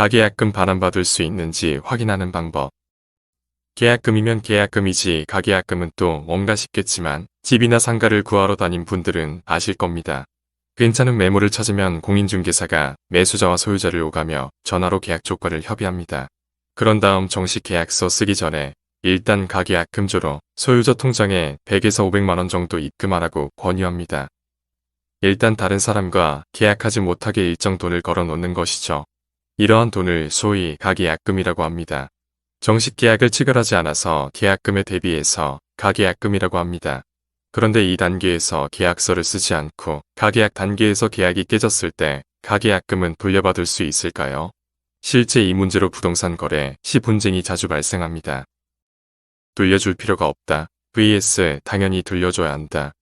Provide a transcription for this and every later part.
가계약금 반환받을 수 있는지 확인하는 방법. 계약금이면 계약금이지 가계약금은 또 뭔가 싶겠지만 집이나 상가를 구하러 다닌 분들은 아실 겁니다. 괜찮은 매물을 찾으면 공인중개사가 매수자와 소유자를 오가며 전화로 계약 조건을 협의합니다. 그런 다음 정식 계약서 쓰기 전에 일단 가계약금조로 소유자 통장에 100에서 500만원 정도 입금하라고 권유합니다. 일단 다른 사람과 계약하지 못하게 일정 돈을 걸어 놓는 것이죠. 이러한 돈을 소위 가계약금이라고 합니다. 정식 계약을 체결하지 않아서 계약금에 대비해서 가계약금이라고 합니다. 그런데 이 단계에서 계약서를 쓰지 않고 가계약 단계에서 계약이 깨졌을 때 가계약금은 돌려받을 수 있을까요? 실제 이 문제로 부동산 거래 시 분쟁이 자주 발생합니다. 돌려줄 필요가 없다. vs 당연히 돌려줘야 한다.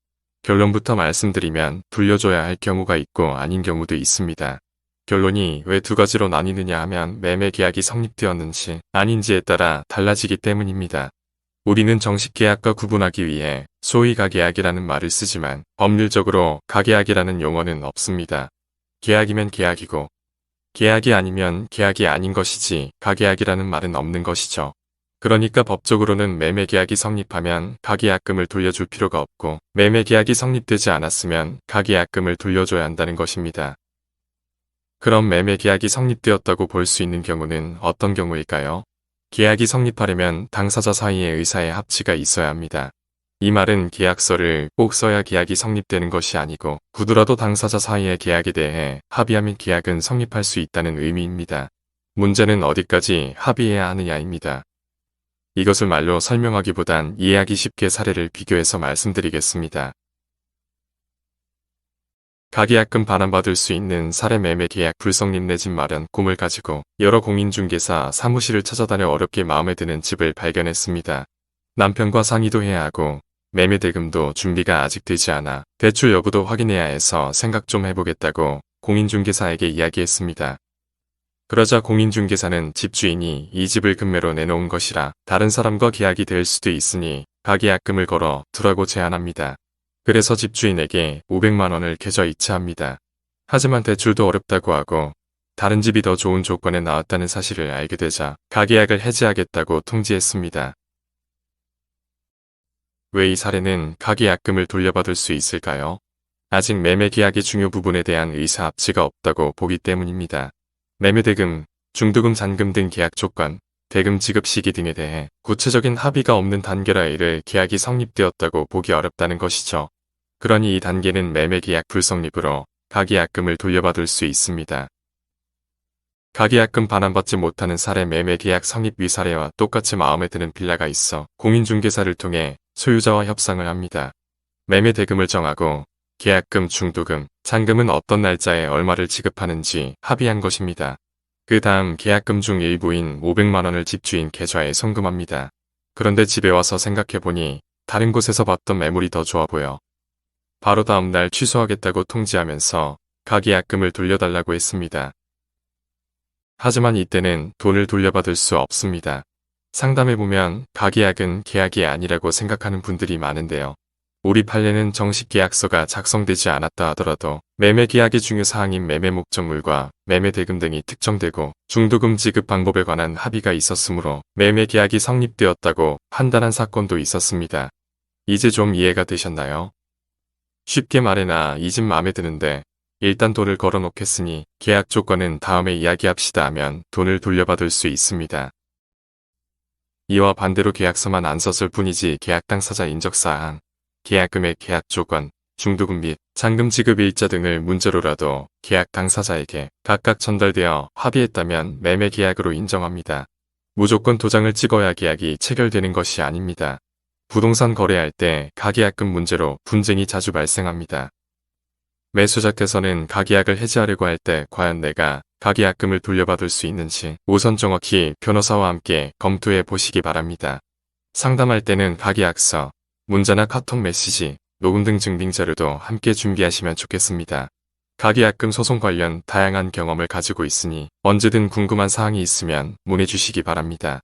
결론부터 말씀드리면 돌려줘야 할 경우가 있고 아닌 경우도 있습니다. 결론이 왜 두 가지로 나뉘느냐 하면 매매 계약이 성립되었는지 아닌지에 따라 달라지기 때문입니다. 우리는 정식 계약과 구분하기 위해 소위 가계약이라는 말을 쓰지만 법률적으로 가계약이라는 용어는 없습니다. 계약이면 계약이고 계약이 아니면 계약이 아닌 것이지 가계약이라는 말은 없는 것이죠. 그러니까 법적으로는 매매 계약이 성립하면 가계약금을 돌려줄 필요가 없고 매매 계약이 성립되지 않았으면 가계약금을 돌려줘야 한다는 것입니다. 그럼 매매 계약이 성립되었다고 볼 수 있는 경우는 어떤 경우일까요? 계약이 성립하려면 당사자 사이의 의사의 합치가 있어야 합니다. 이 말은 계약서를 꼭 써야 계약이 성립되는 것이 아니고 구두라도 당사자 사이의 계약에 대해 합의하면 계약은 성립할 수 있다는 의미입니다. 문제는 어디까지 합의해야 하느냐입니다. 이것을 말로 설명하기보단 이해하기 쉽게 사례를 비교해서 말씀드리겠습니다. 가계약금 반환받을 수 있는 사례 매매 계약 불성립 내 집 마련 꿈을 가지고 여러 공인중개사 사무실을 찾아다녀 어렵게 마음에 드는 집을 발견했습니다. 남편과 상의도 해야 하고 매매 대금도 준비가 아직 되지 않아 대출 여부도 확인해야 해서 생각 좀 해보겠다고 공인중개사에게 이야기했습니다. 그러자 공인중개사는 집주인이 이 집을 금매로 내놓은 것이라 다른 사람과 계약이 될 수도 있으니 가계약금을 걸어 두라고 제안합니다. 그래서 집주인에게 500만 원을 계좌 이체합니다. 하지만 대출도 어렵다고 하고 다른 집이 더 좋은 조건에 나왔다는 사실을 알게 되자 가계약을 해지하겠다고 통지했습니다. 왜 이 사례는 가계약금을 돌려받을 수 있을까요? 아직 매매 계약의 중요 부분에 대한 의사 합치가 없다고 보기 때문입니다. 매매대금, 중도금, 잔금 등 계약 조건, 대금 지급 시기 등에 대해 구체적인 합의가 없는 단계라 이를 계약이 성립되었다고 보기 어렵다는 것이죠. 그러니 이 단계는 매매 계약 불성립으로 가계약금을 돌려받을 수 있습니다. 가계약금 반환받지 못하는 사례 매매 계약 성립 위 사례와 똑같이 마음에 드는 빌라가 있어 공인중개사를 통해 소유자와 협상을 합니다. 매매 대금을 정하고 계약금, 중도금, 잔금은 어떤 날짜에 얼마를 지급하는지 합의한 것입니다. 그 다음 계약금 중 일부인 500만 원을 집주인 계좌에 송금합니다. 그런데 집에 와서 생각해보니 다른 곳에서 봤던 매물이 더 좋아 보여. 바로 다음 날 취소하겠다고 통지하면서 가계약금을 돌려달라고 했습니다. 하지만 이때는 돈을 돌려받을 수 없습니다. 상담해보면 가계약은 계약이 아니라고 생각하는 분들이 많은데요. 우리 판례는 정식 계약서가 작성되지 않았다 하더라도 매매 계약의 중요 사항인 매매 목적물과 매매 대금 등이 특정되고 중도금 지급 방법에 관한 합의가 있었으므로 매매 계약이 성립되었다고 판단한 사건도 있었습니다. 이제 좀 이해가 되셨나요? 쉽게 말해 나 이 집 마음에 드는데 일단 돈을 걸어 놓겠으니 계약 조건은 다음에 이야기합시다 하면 돈을 돌려받을 수 있습니다. 이와 반대로 계약서만 안 썼을 뿐이지 계약 당사자 인적사항, 계약금액, 계약 조건, 중도금 및 잔금 지급 일자 등을 문자로라도 계약 당사자에게 각각 전달되어 합의했다면 매매 계약으로 인정합니다. 무조건 도장을 찍어야 계약이 체결되는 것이 아닙니다. 부동산 거래할 때 가계약금 문제로 분쟁이 자주 발생합니다. 매수자께서는 가계약을 해지하려고 할 때 과연 내가 가계약금을 돌려받을 수 있는지 우선 정확히 변호사와 함께 검토해 보시기 바랍니다. 상담할 때는 가계약서, 문자나 카톡 메시지, 녹음 등 증빙 자료도 함께 준비하시면 좋겠습니다. 가계약금 소송 관련 다양한 경험을 가지고 있으니 언제든 궁금한 사항이 있으면 문의 주시기 바랍니다.